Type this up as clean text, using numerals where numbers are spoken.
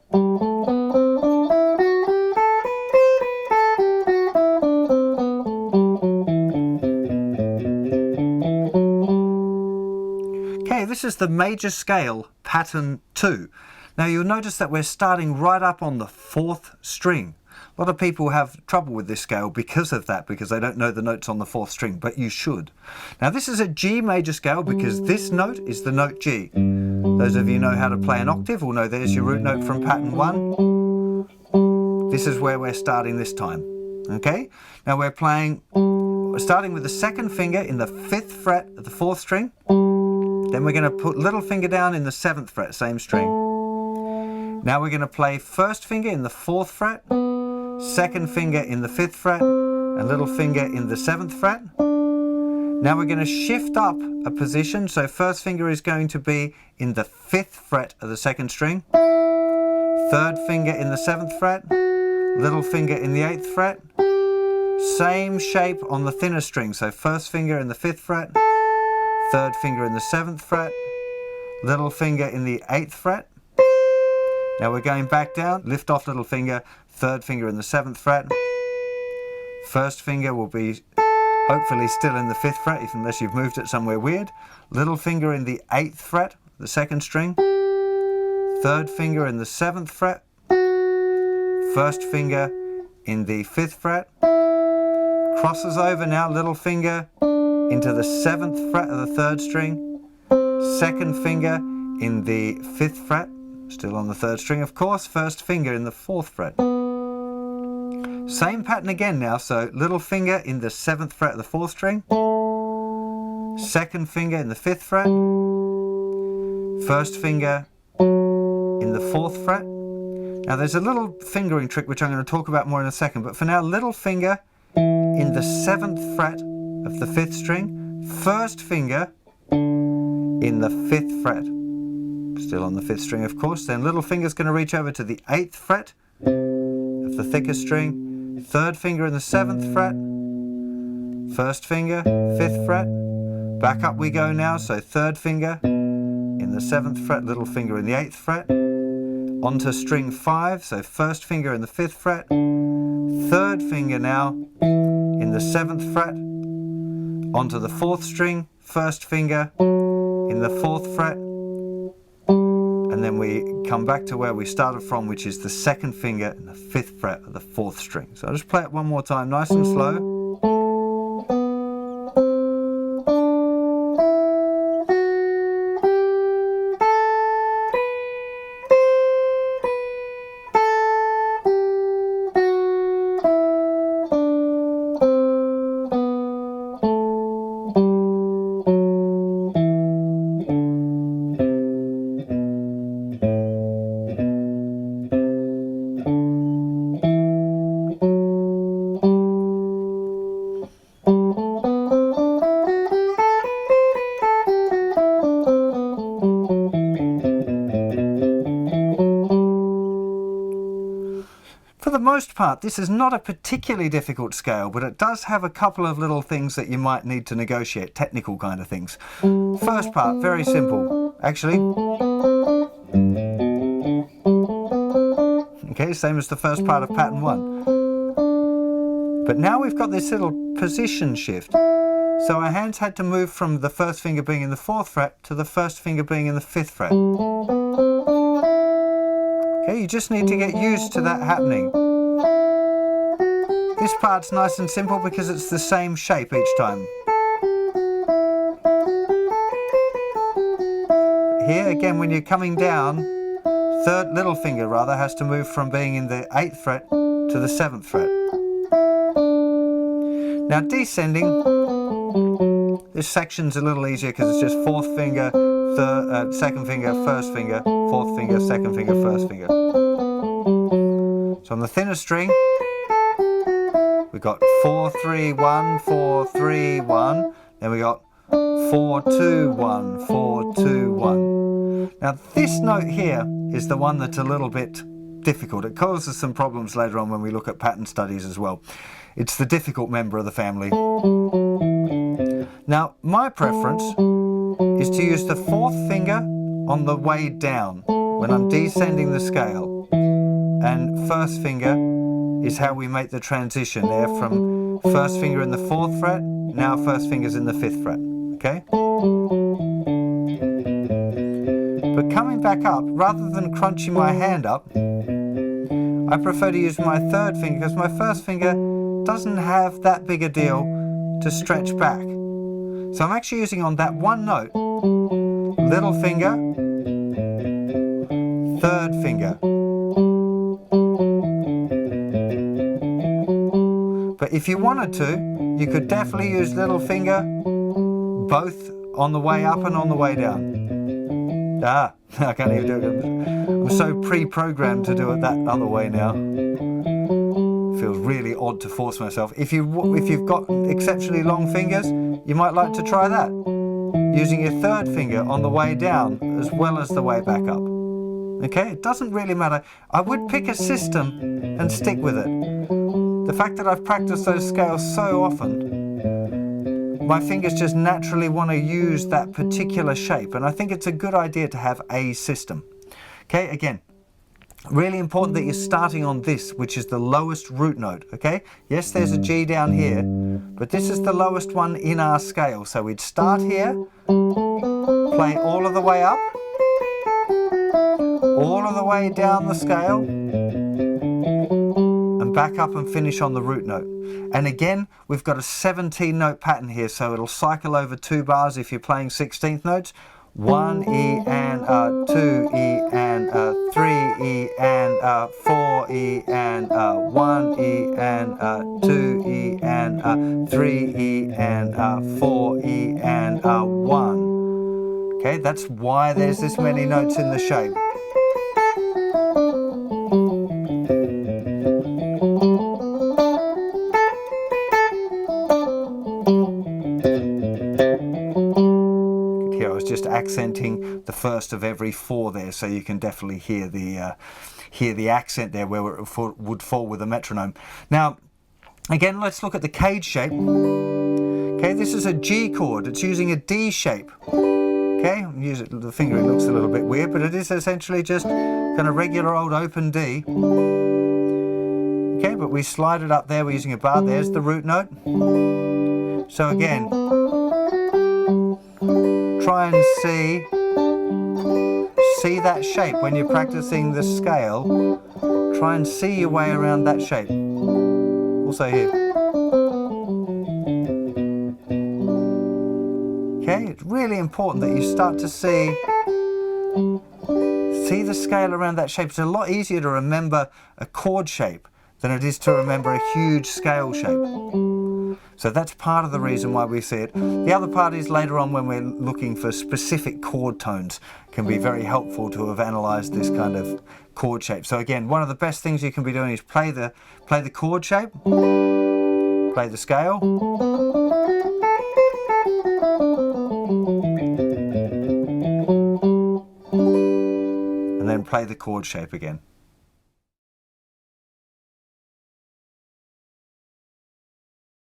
Okay, this is the major scale pattern 2. Now you'll notice that we're starting right up on the 4th string. A lot of people have trouble with this scale because of that, because they don't know the notes on the 4th string, but you should. Now this is a G major scale because this note is the note G. Those of you who know how to play an octave will know there's your root note from pattern 1. This is where we're starting this time. Okay? Now we're starting with the 2nd finger in the 5th fret of the 4th string. Then we're going to put little finger down in the 7th fret, same string. Now we're going to play 1st finger in the 4th fret, 2nd finger in the 5th fret, and little finger in the 7th fret. Now we're going to shift up a position, so 1st finger is going to be in the 5th fret of the 2nd string, 3rd finger in the 7th fret, little finger in the 8th fret, same shape on the thinner string, so 1st finger in the 5th fret, 3rd finger in the 7th fret, little finger in the 8th fret. Now we're going back down, lift off little finger, 3rd finger in the 7th fret. 1st finger will be hopefully still in the 5th fret, unless you've moved it somewhere weird. Little finger in the 8th fret, the 2nd string. 3rd finger in the 7th fret. 1st finger in the 5th fret. Crosses over now, little finger into the 7th fret of the 3rd string, 2nd finger in the 5th fret, still on the 3rd string of course, 1st finger in the 4th fret. Same pattern again now, so little finger in the 7th fret of the 4th string, 2nd finger in the 5th fret, 1st finger in the 4th fret. Now there's a little fingering trick which I'm going to talk about more in a second, but for now, little finger in the 7th fret of the 5th string, 1st finger in the 5th fret, still on the 5th string of course, then little finger's going to reach over to the 8th fret of the thickest string, 3rd finger in the 7th fret, 1st finger, 5th fret, back up we go now, so 3rd finger in the 7th fret, little finger in the 8th fret, onto string 5, so 1st finger in the 5th fret, 3rd finger now in the 7th fret, onto the 4th string, 1st finger in the 4th fret, and then we come back to where we started from, which is the 2nd finger in the 5th fret of the 4th string. So I'll just play it one more time, nice and slow. For the most part, this is not a particularly difficult scale, but it does have a couple of little things that you might need to negotiate, technical kind of things. First part, very simple. Actually, okay, same as the first part of pattern 1. But now we've got this little position shift. So our hands had to move from the 1st finger being in the 4th fret to the 1st finger being in the 5th fret. Okay, you just need to get used to that happening. This part's nice and simple because it's the same shape each time. Here again, when you're coming down, little finger rather has to move from being in the 8th fret to the 7th fret. Now descending, this section's a little easier because it's just 4th finger, 2nd finger, 1st finger, 4th finger, 2nd finger, 1st finger. So on the thinner string, we've got 4, 3, 1, 4, 3, 1. Then we got 4, 2, 1, 4, 2, 1. Now this note here is the one that's a little bit difficult. It causes some problems later on when we look at pattern studies as well. It's the difficult member of the family. Now my preference is to use the 4th finger on the way down when I'm descending the scale. and first finger is how we make the transition there from first finger in the 4th fret, now first finger's in the 5th fret, okay? But coming back up, rather than crunching my hand up, I prefer to use my 3rd finger because my first finger doesn't have that big a deal to stretch back. So I'm actually using on that one note, little finger, 3rd finger. But if you wanted to, you could definitely use little finger both on the way up and on the way down. I can't even do it. I'm so pre-programmed to do it that other way now. Feels really odd to force myself. If you've got exceptionally long fingers, you might like to try that. Using your 3rd finger on the way down as well as the way back up. Okay, it doesn't really matter. I would pick a system and stick with it. The fact that I've practiced those scales so often, my fingers just naturally want to use that particular shape, and I think it's a good idea to have a system. Okay, again, really important that you're starting on this, which is the lowest root note, okay? Yes, there's a G down here, but this is the lowest one in our scale. So we'd start here, play all of the way up, all of the way down the scale, and back up and finish on the root note. And again, we've got a 17 note pattern here, so it'll cycle over 2 bars if you're playing 16th notes. 1 E and 2 E and 3 E and 4 E and 1 E and 2 E and 3 E and 4 E and 1. Okay, that's why there's this many notes in the shape. Accenting the first of every 4 there, so you can definitely hear the accent there where it would fall with a metronome. Now, again, let's look at the cage shape. Okay, this is a G chord. It's using a D shape. Okay, use it. The fingering looks a little bit weird, but it is essentially just kind of regular old open D. Okay, but we slide it up there. We're using a bar. There's the root note. So again, try and see that shape when you're practicing the scale. Try and see your way around that shape. Also here. Okay, it's really important that you start to see the scale around that shape. It's a lot easier to remember a chord shape than it is to remember a huge scale shape. So that's part of the reason why we see it. The other part is later on when we're looking for specific chord tones, can be very helpful to have analysed this kind of chord shape. So again, one of the best things you can be doing is play the chord shape, play the scale, and then play the chord shape again.